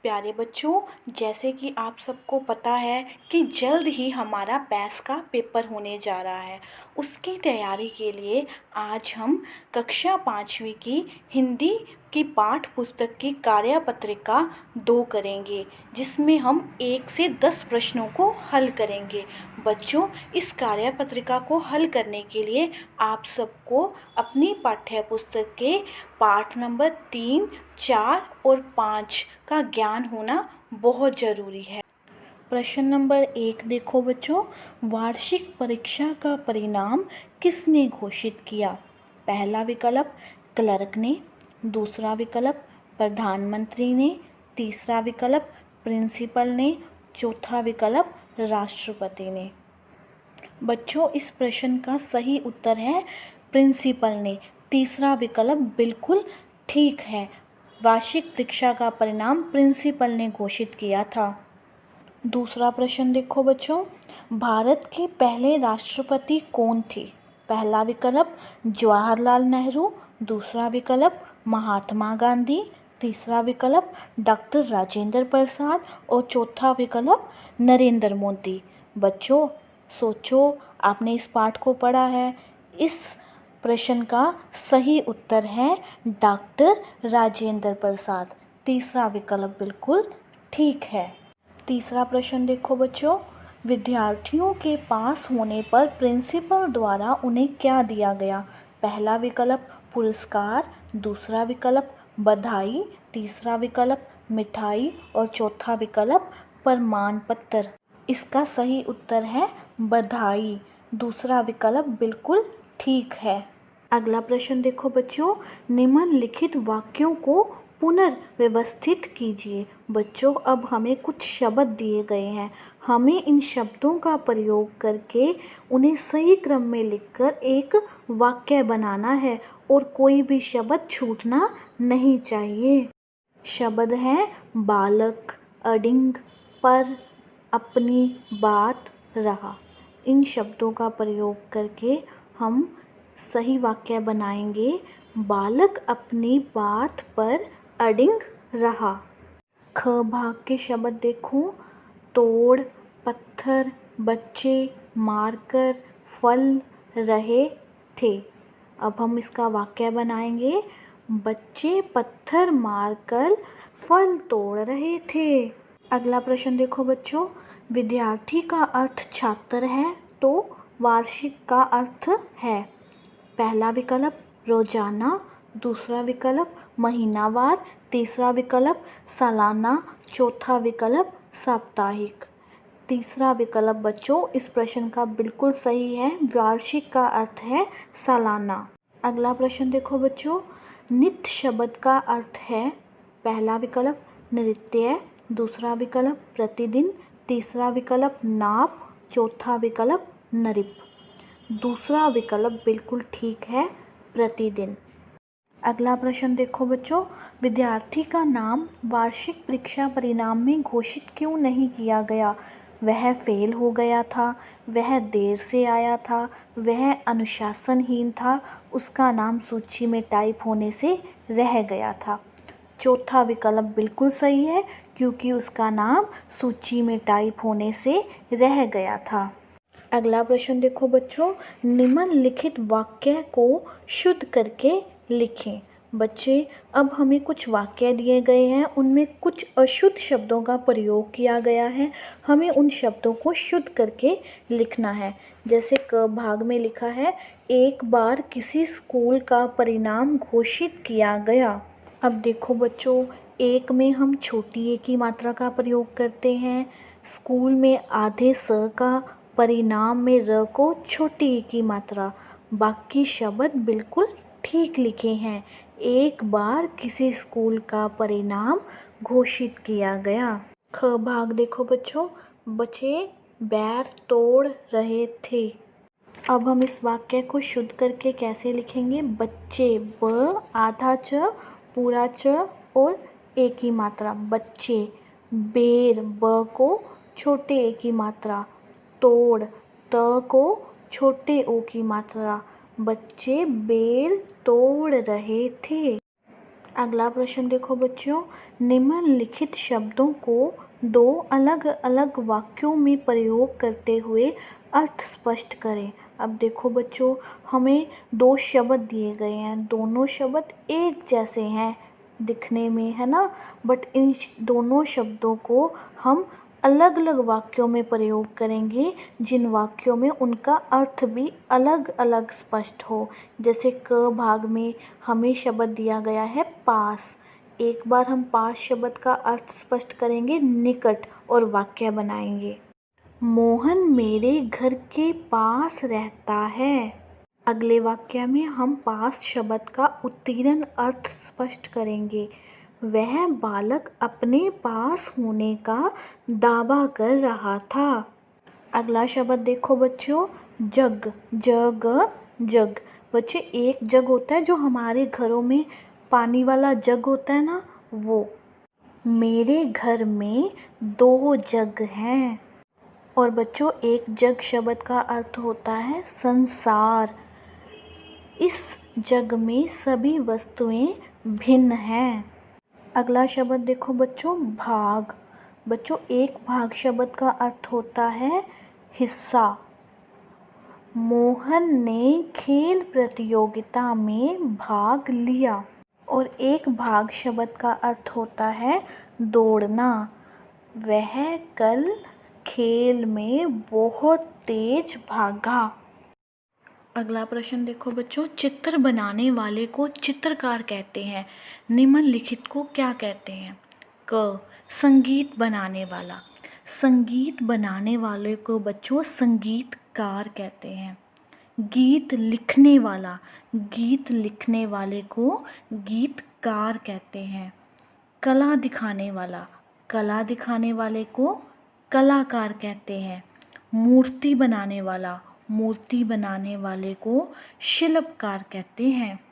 प्यारे बच्चों, जैसे कि आप सबको पता है कि जल्द ही हमारा बैच का पेपर होने जा रहा है। उसकी तैयारी के लिए आज हम कक्षा 5वीं की हिंदी की पाठ पुस्तक की कार्यपत्रिका 2 करेंगे, जिसमें हम 1 से 10 प्रश्नों को हल करेंगे। बच्चों, इस कार्यपत्रिका को हल करने के लिए आप सबको अपनी पाठ्य पुस्तक के पाठ नंबर 3, 4 और 5 का ज्ञान होना बहुत ज़रूरी है। प्रश्न नंबर 1 देखो बच्चों, वार्षिक परीक्षा का परिणाम किसने घोषित किया? पहला विकल्प क्लर्क ने, दूसरा विकल्प प्रधानमंत्री ने, तीसरा विकल्प प्रिंसिपल ने, चौथा विकल्प राष्ट्रपति ने। बच्चों, इस प्रश्न का सही उत्तर है प्रिंसिपल ने। तीसरा विकल्प बिल्कुल ठीक है। वार्षिक परीक्षा का परिणाम प्रिंसिपल ने घोषित किया था। दूसरा प्रश्न देखो बच्चों, भारत के पहले राष्ट्रपति कौन थे? पहला विकल्प जवाहरलाल नेहरू, दूसरा विकल्प महात्मा गांधी, तीसरा विकल्प डॉक्टर राजेंद्र प्रसाद और चौथा विकल्प नरेंद्र मोदी। बच्चों, सोचो, आपने इस पाठ को पढ़ा है। इस प्रश्न का सही उत्तर है डॉक्टर राजेंद्र प्रसाद। तीसरा विकल्प बिल्कुल ठीक है। तीसरा प्रश्न देखो बच्चों, विद्यार्थियों के पास होने पर प्रिंसिपल द्वारा उन्हें क्या दिया गया? पहला विकल्प पुरस्कार, दूसरा विकल्प बधाई, तीसरा विकल्प मिठाई और चौथा विकल्प प्रमाण पत्र। इसका सही उत्तर है बधाई। दूसरा विकल्प बिल्कुल ठीक है। अगला प्रश्न देखो बच्चों, निम्नलिखित वाक्यों को पुनर्व्यवस्थित कीजिए। बच्चों, अब हमें कुछ शब्द दिए गए हैं। हमें इन शब्दों का प्रयोग करके उन्हें सही क्रम में लिखकर एक वाक्य बनाना है और कोई भी शब्द छूटना नहीं चाहिए। शब्द हैं बालक, अडिंग, पर, अपनी, बात, रहा। इन शब्दों का प्रयोग करके हम सही वाक्य बनाएंगे। बालक अपनी बात पर अडिग रहा। ख भाग के शब्द देखो, तोड़, पत्थर, बच्चे, मारकर, फल, रहे, थे। अब हम इसका वाक्य बनाएंगे। बच्चे पत्थर मारकर फल तोड़ रहे थे। अगला प्रश्न देखो बच्चों, विद्यार्थी का अर्थ छात्र है तो वार्षिक का अर्थ है। पहला विकल्प रोजाना, दूसरा विकल्प महीनावार, तीसरा विकल्प सालाना, चौथा विकल्प साप्ताहिक। तीसरा विकल्प बच्चों इस प्रश्न का बिल्कुल सही है। वार्षिक का अर्थ है सालाना। अगला प्रश्न देखो बच्चों, नित्य शब्द का अर्थ है। पहला विकल्प नृत्य, दूसरा विकल्प प्रतिदिन, तीसरा विकल्प नाप, चौथा विकल्प नृप। दूसरा विकल्प बिल्कुल ठीक है, प्रतिदिन। अगला प्रश्न देखो बच्चों, विद्यार्थी का नाम वार्षिक परीक्षा परिणाम में घोषित क्यों नहीं किया गया? वह फेल हो गया था, वह देर से आया था, वह अनुशासनहीन था, उसका नाम सूची में टाइप होने से रह गया था। चौथा विकल्प बिल्कुल सही है, क्योंकि उसका नाम सूची में टाइप होने से रह गया था। अगला प्रश्न देखो बच्चों, निम्नलिखित वाक्य को शुद्ध करके लिखें। बच्चे, अब हमें कुछ वाक्य दिए गए हैं, उनमें कुछ अशुद्ध शब्दों का प्रयोग किया गया है। हमें उन शब्दों को शुद्ध करके लिखना है। जैसे क भाग में लिखा है, एक बार किसी स्कूल का परिणाम घोषित किया गया। अब देखो बच्चों, एक में हम छोटी ए की मात्रा का प्रयोग करते हैं, स्कूल में आधे स का, परिणाम में र को छोटी ए की मात्रा। बाकी शब्द बिल्कुल ठीक लिखे हैं। एक बार किसी स्कूल का परिणाम घोषित किया गया। ख भाग देखो बच्चों, बच्चे बैर तोड़ रहे थे। अब हम इस वाक्य को शुद्ध करके कैसे लिखेंगे? बच्चे, ब आधा च, पूरा च और ए की मात्रा। बच्चे, बेर, ब को छोटे ए की मात्रा, तोड़, त को छोटे ओ की मात्रा। बच्चे बेर तोड़ रहे थे। अगला प्रश्न देखो बच्चों, निम्नलिखित शब्दों को दो अलग अलग वाक्यों में प्रयोग करते हुए अर्थ स्पष्ट करें। अब देखो बच्चों, हमें दो शब्द दिए गए हैं, दोनों शब्द एक जैसे हैं दिखने में, है ना, बट इन दोनों शब्दों को हम अलग अलग वाक्यों में प्रयोग करेंगे, जिन वाक्यों में उनका अर्थ भी अलग अलग स्पष्ट हो। जैसे क भाग में हमें शब्द दिया गया है पास। एक बार हम पास शब्द का अर्थ स्पष्ट करेंगे निकट और वाक्य बनाएंगे। मोहन मेरे घर के पास रहता है। अगले वाक्य में हम पास शब्द का उत्तीर्ण अर्थ स्पष्ट करेंगे। वह बालक अपने पास होने का दावा कर रहा था। अगला शब्द देखो बच्चों, जग। जग जग। बच्चे एक जग होता है जो हमारे घरों में पानी वाला जग होता है ना, वो। मेरे घर में 2 जग हैं। और बच्चों एक जग शब्द का अर्थ होता है संसार। इस जग में सभी वस्तुएं भिन्न हैं। अगला शब्द देखो बच्चों, भाग। बच्चों एक भाग शब्द का अर्थ होता है हिस्सा। मोहन ने खेल प्रतियोगिता में भाग लिया। और एक भाग शब्द का अर्थ होता है दौड़ना। वह कल खेल में बहुत तेज भागा। अगला प्रश्न देखो बच्चों, चित्र बनाने वाले को चित्रकार कहते हैं, निम्नलिखित को क्या कहते हैं? क संगीत बनाने वाला। संगीत बनाने वाले को बच्चों संगीतकार कहते हैं। गीत लिखने वाला, गीत लिखने वाले को गीतकार कहते हैं। कला दिखाने वाला, कला दिखाने वाले को कलाकार कहते हैं। मूर्ति बनाने वाला, मूर्ति बनाने वाले को शिल्पकार कहते हैं।